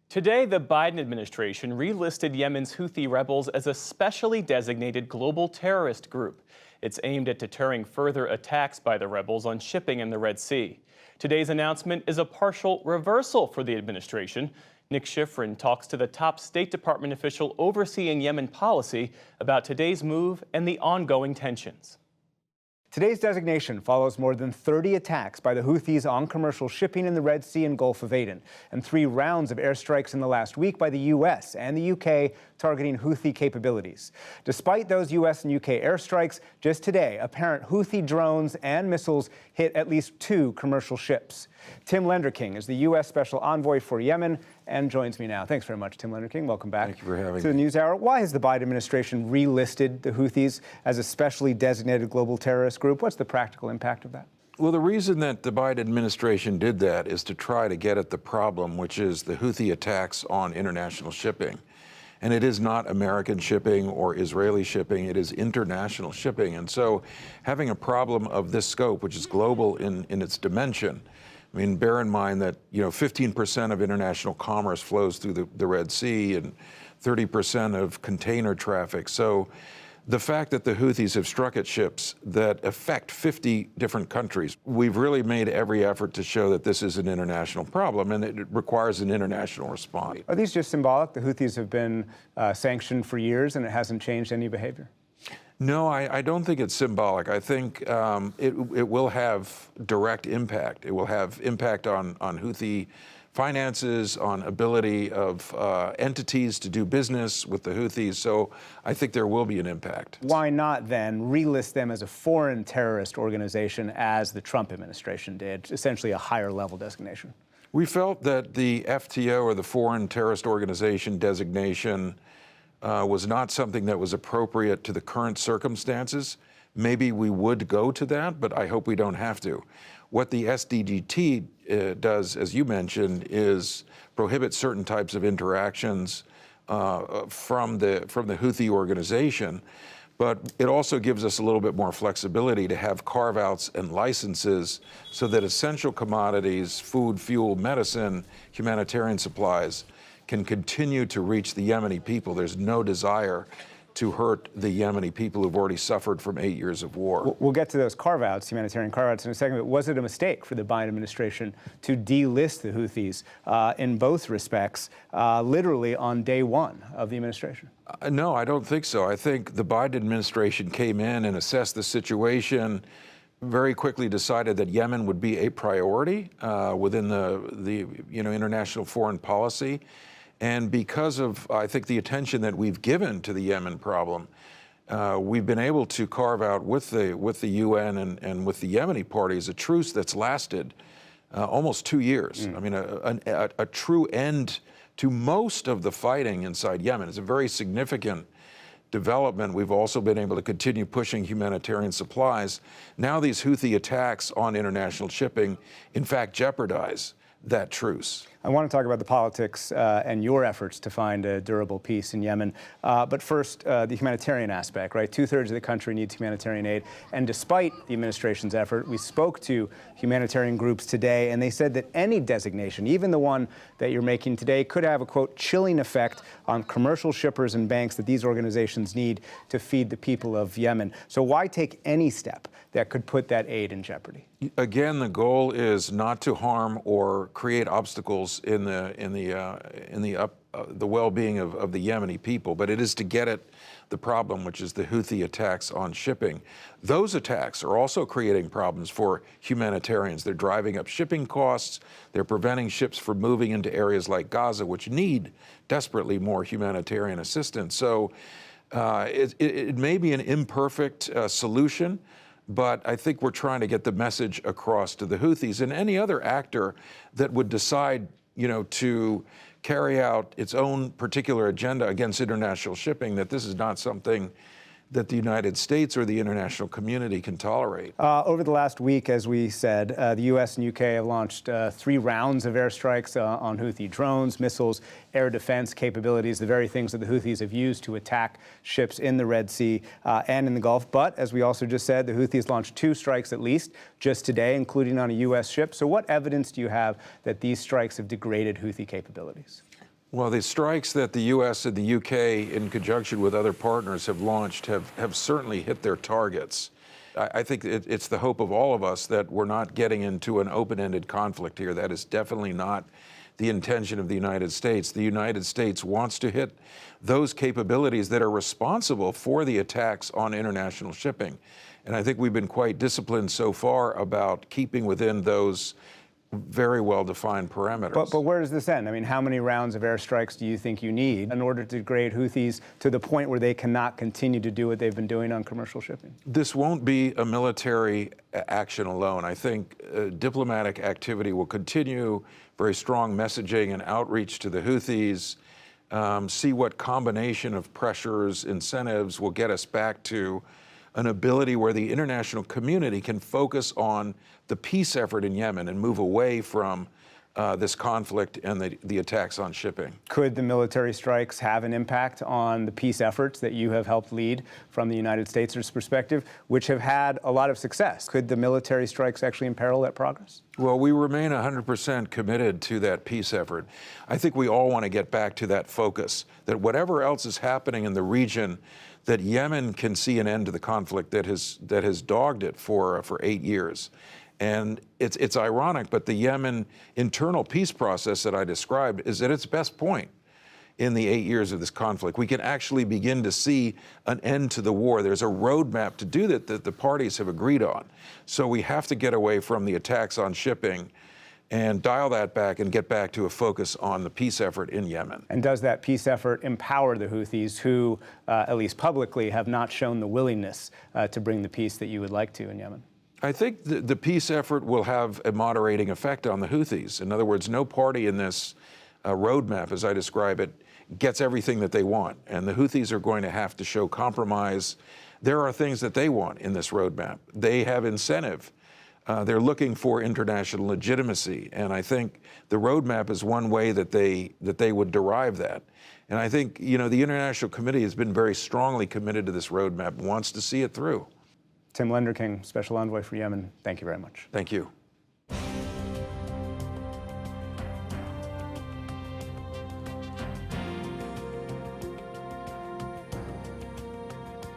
Today, the Biden administration relisted Yemen's Houthi rebels as a specially designated global terrorist group. It's aimed at deterring further attacks by the rebels on shipping in the Red Sea. Today's announcement is a partial reversal for the administration. Nick Schifrin talks to the top State Department official overseeing Yemen policy about today's move and the ongoing tensions. Today's designation follows more than 30 attacks by the Houthis on commercial shipping in the Red Sea and Gulf of Aden, and 3 rounds of airstrikes in the last week by the U.S. and the U.K. targeting Houthi capabilities. Despite those U.S. and U.K. airstrikes, just today, apparent Houthi drones and missiles hit at least 2 commercial ships. Tim Lenderking is the U.S. Special Envoy for Yemen and joins me now. Thanks very much, Tim Lenderking. Welcome back. Thank you for having me. To the NewsHour. Why has the Biden administration relisted the Houthis as a specially designated global terrorist group? What's the practical impact of that? Well, the reason that the Biden administration did that is to try to get at the problem, which is the Houthi attacks on international shipping. And it is not American shipping or Israeli shipping, it is international shipping. And so having a problem of this scope, which is global in its dimension, I mean, bear in mind that, 15% of international commerce flows through the Red Sea and 30% of container traffic. So the fact that the Houthis have struck at ships that affect 50 different countries, we've really made every effort to show that this is an international problem and it requires an international response. Are these just symbolic? The Houthis have been sanctioned for years and it hasn't changed any behavior? No, I don't think it's symbolic. I think it will have direct impact. It will have impact on Houthi finances, on ability of entities to do business with the Houthis. So I think there will be an impact. Why not then relist them as a foreign terrorist organization as the Trump administration did, essentially a higher level designation? We felt that the FTO, or the Foreign Terrorist Organization designation, was not something that was appropriate to the current circumstances. Maybe we would go to that, but I hope we don't have to. What the SDGT does, as you mentioned, is prohibit certain types of interactions from the Houthi organization, but it also gives us a little bit more flexibility to have carve-outs and licenses so that essential commodities, food, fuel, medicine, humanitarian supplies, can continue to reach the Yemeni people. There's no desire to hurt the Yemeni people who've already suffered from 8 years of war. We'll get to those carve-outs, humanitarian carve-outs, in a second, but was it a mistake for the Biden administration to delist the Houthis in both respects, literally on day one of the administration? No, I don't think so. I think the Biden administration came in and assessed the situation, very quickly decided that Yemen would be a priority within the international foreign policy. And because of, I think, the attention that we've given to the Yemen problem, we've been able to carve out with the UN and with the Yemeni parties a truce that's lasted almost 2 years. I mean, a true end to most of the fighting inside Yemen. It's a very significant development. We've also been able to continue pushing humanitarian supplies. Now these Houthi attacks on international shipping, in fact, jeopardize that truce. I want to talk about the politics and your efforts to find a durable peace in Yemen. But first, the humanitarian aspect, right? 2/3 of the country needs humanitarian aid. And despite the administration's effort, we spoke to humanitarian groups today, and they said that any designation, even the one that you're making today, could have a, quote, chilling effect on commercial shippers and banks that these organizations need to feed the people of Yemen. So why take any step that could put that aid in jeopardy? Again, the goal is not to harm or create obstacles in the well-being of the Yemeni people, but it is to get at the problem, which is the Houthi attacks on shipping. Those attacks are also creating problems for humanitarians. They're driving up shipping costs. They're preventing ships from moving into areas like Gaza, which need desperately more humanitarian assistance. So it may be an imperfect solution, but I think we're trying to get the message across to the Houthis and any other actor that would decide, to carry out its own particular agenda against international shipping, that this is not something that the United States or the international community can tolerate. Over the last week, as we said, the U.S. and U.K. have launched 3 rounds of airstrikes on Houthi drones, missiles, air defense capabilities, the very things that the Houthis have used to attack ships in the Red Sea and in the Gulf. But as we also just said, the Houthis launched 2 strikes at least just today, including on a U.S. ship. So what evidence do you have that these strikes have degraded Houthi capabilities? Well, the strikes that the U.S. and the U.K., in conjunction with other partners, have launched have certainly hit their targets. I think it's the hope of all of us that we're not getting into an open-ended conflict here. That is definitely not the intention of the United States. The United States wants to hit those capabilities that are responsible for the attacks on international shipping. And I think we've been quite disciplined so far about keeping within those very well-defined parameters. But where does this end? I mean, how many rounds of airstrikes do you think you need in order to degrade Houthis to the point where they cannot continue to do what they've been doing on commercial shipping? This won't be a military action alone. I think diplomatic activity will continue, very strong messaging and outreach to the Houthis, see what combination of pressures, incentives will get us back to an ability where the international community can focus on the peace effort in Yemen and move away from this conflict and the attacks on shipping. Could the military strikes have an impact on the peace efforts that you have helped lead from the United States' perspective, which have had a lot of success? Could the military strikes actually imperil that progress? Well, we remain 100% committed to that peace effort. I think we all want to get back to that focus, that whatever else is happening in the region, that Yemen can see an end to the conflict that has dogged it for 8 years. And it's ironic, but the Yemen internal peace process that I described is at its best point in the 8 years of this conflict. We can actually begin to see an end to the war. There's a roadmap to do that the parties have agreed on. So we have to get away from the attacks on shipping and dial that back and get back to a focus on the peace effort in Yemen. And does that peace effort empower the Houthis who, at least publicly, have not shown the willingness to bring the peace that you would like to in Yemen? I think the peace effort will have a moderating effect on the Houthis. In other words, no party in this roadmap, as I describe it, gets everything that they want. And the Houthis are going to have to show compromise. There are things that they want in this roadmap. They have incentive. They're looking for international legitimacy. And I think the roadmap is one way that they would derive that. And I think, the International Committee has been very strongly committed to this roadmap, wants to see it through. Tim Lenderking, Special Envoy for Yemen, thank you very much. Thank you.